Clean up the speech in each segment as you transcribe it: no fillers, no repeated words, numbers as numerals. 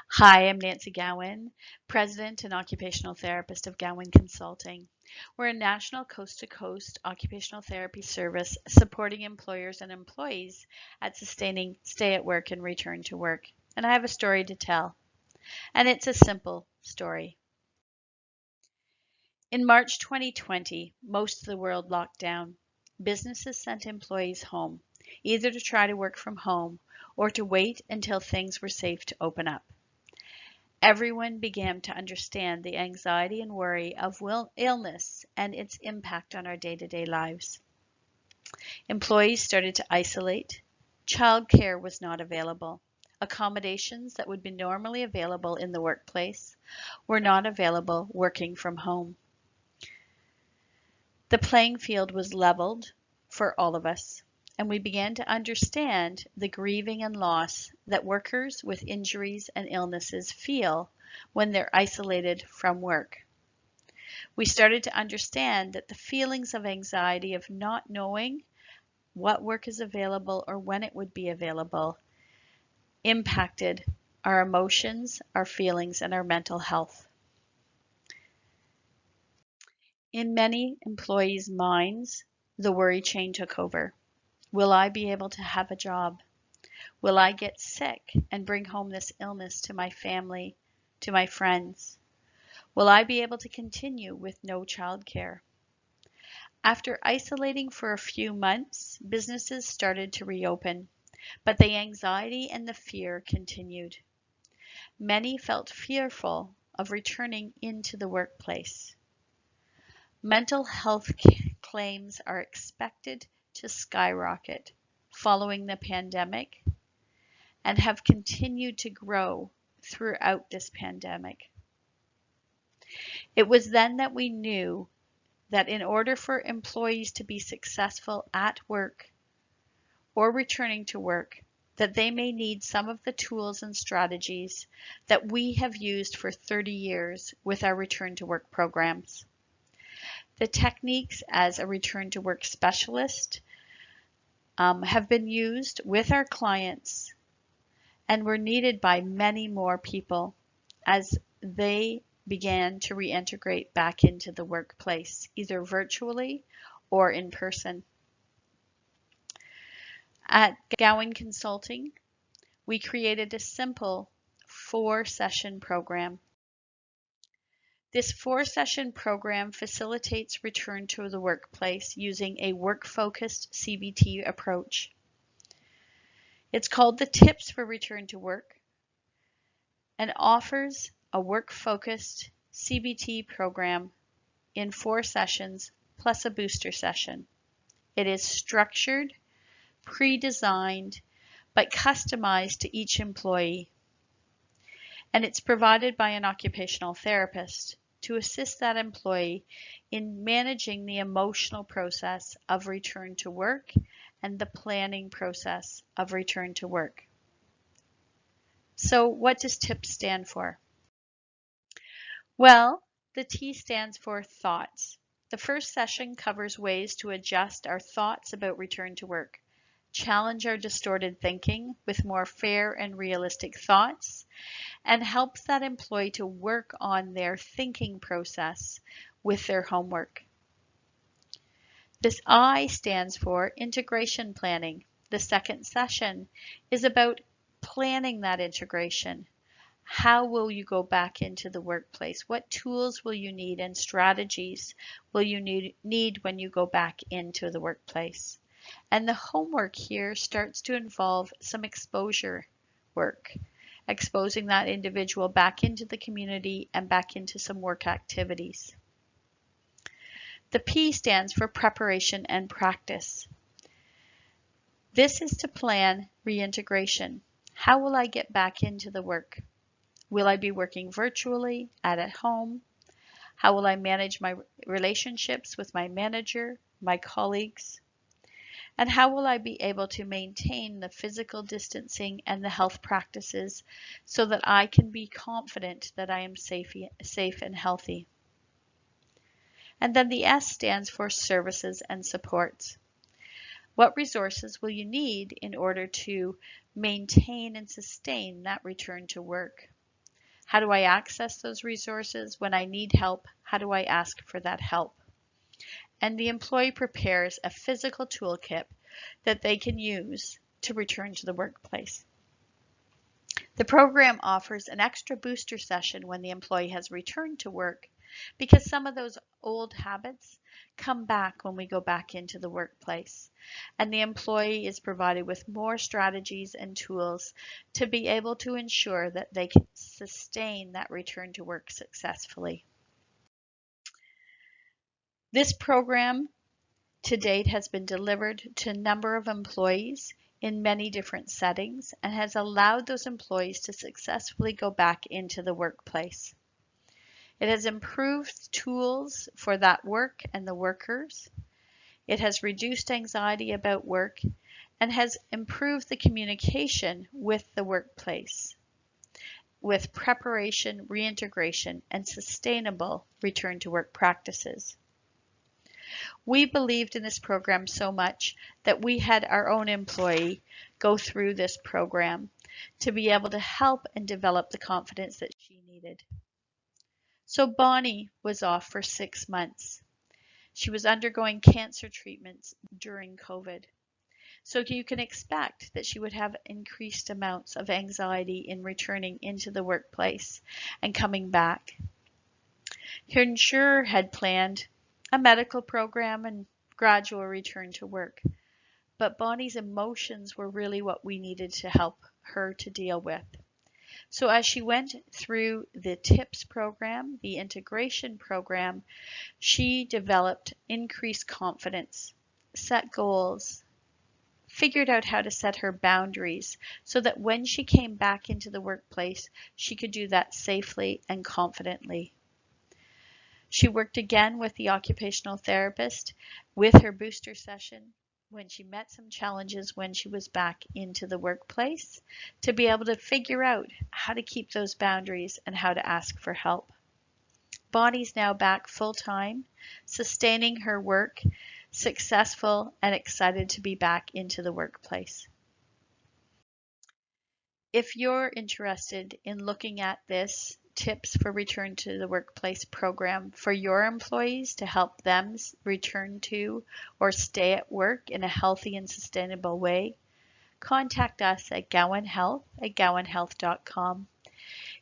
Hi, I'm Nancy Gowan, President and Occupational Therapist of Gowan Consulting. We're a national coast-to-coast occupational therapy service supporting employers and employees at sustaining stay at work and return to work. And I have a story to tell, and it's a simple story. In March 2020, most of the world locked down. Businesses sent employees home, either to try to work from home or to wait until things were safe to open up. Everyone began to understand the anxiety and worry of illness and its impact on our day-to-day lives. Employees started to isolate. Childcare was not available. Accommodations that would be normally available in the workplace were not available working from home. The playing field was leveled for all of us, and we began to understand the grieving and loss that workers with injuries and illnesses feel when they're isolated from work. We started to understand that the feelings of anxiety of not knowing what work is available or when it would be available impacted our emotions, our feelings, and our mental health. In many employees' minds, the worry chain took over. Will I be able to have a job? Will I get sick and bring home this illness to my family, to my friends? Will I be able to continue with no childcare? After isolating for a few months, businesses started to reopen, but the anxiety and the fear continued. Many felt fearful of returning into the workplace. Mental health claims are expected to skyrocket following the pandemic and have continued to grow throughout this pandemic. It was then that we knew that in order for employees to be successful at work or returning to work, that they may need some of the tools and strategies that we have used for 30 years with our return to work programs. The techniques as a return to work specialist have been used with our clients and were needed by many more people as they began to reintegrate back into the workplace, either virtually or in person. At Gowan Consulting, we created a simple 4-session program. This 4-session program facilitates return to the workplace using a work-focused CBT approach. It's called the Tips for Return to Work and offers a work-focused CBT program in 4 sessions plus a booster session. It is structured, pre-designed, but customized to each employee. And it's provided by an occupational therapist to assist that employee in managing the emotional process of return to work and the planning process of return to work. So what does TIPS stand for? Well, the T stands for thoughts. The first session covers ways to adjust our thoughts about return to work, challenge our distorted thinking with more fair and realistic thoughts, and helps that employee to work on their thinking process with their homework. This I stands for integration planning. The second session is about planning that integration. How will you go back into the workplace? What tools will you need and strategies will you need when you go back into the workplace? And the homework here starts to involve some exposure work, exposing that individual back into the community and back into some work activities. The P stands for preparation and practice. This is to plan reintegration. How will I get back into the work? Will I be working virtually, at home? How will I manage my relationships with my manager, my colleagues? And how will I be able to maintain the physical distancing and the health practices so that I can be confident that I am safe and healthy? And then the S stands for services and supports. What resources will you need in order to maintain and sustain that return to work? How do I access those resources? When I need help, how do I ask for that help? And the employee prepares a physical toolkit that they can use to return to the workplace. The program offers an extra booster session when the employee has returned to work, because some of those old habits come back when we go back into the workplace. And the employee is provided with more strategies and tools to be able to ensure that they can sustain that return to work successfully. This program to date has been delivered to a number of employees in many different settings and has allowed those employees to successfully go back into the workplace. It has improved tools for that work and the workers. It has reduced anxiety about work and has improved the communication with the workplace, with preparation, reintegration, and sustainable return to work practices. We believed in this program so much that we had our own employee go through this program to be able to help and develop the confidence that she needed. So Bonnie was off for 6 months. She was undergoing cancer treatments during COVID. So you can expect that she would have increased amounts of anxiety in returning into the workplace and coming back. Her insurer had planned a medical program and gradual return to work. But Bonnie's emotions were really what we needed to help her to deal with. So as she went through the TIPS program, the integration program, she developed increased confidence, set goals, figured out how to set her boundaries so that when she came back into the workplace, she could do that safely and confidently. She worked again with the occupational therapist with her booster session when she met some challenges when she was back into the workplace to be able to figure out how to keep those boundaries and how to ask for help. Bonnie's now back full-time, sustaining her work, successful and excited to be back into the workplace. If you're interested in looking at this tips for return to the workplace program for your employees to help them return to or stay at work in a healthy and sustainable way, contact us at gowanhealth@gowanhealth.com.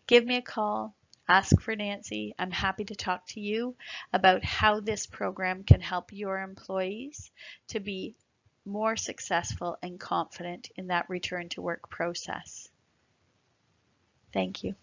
Give me a call, ask for Nancy. I'm happy to talk to you about how this program can help your employees to be more successful and confident in that return to work process. Thank you.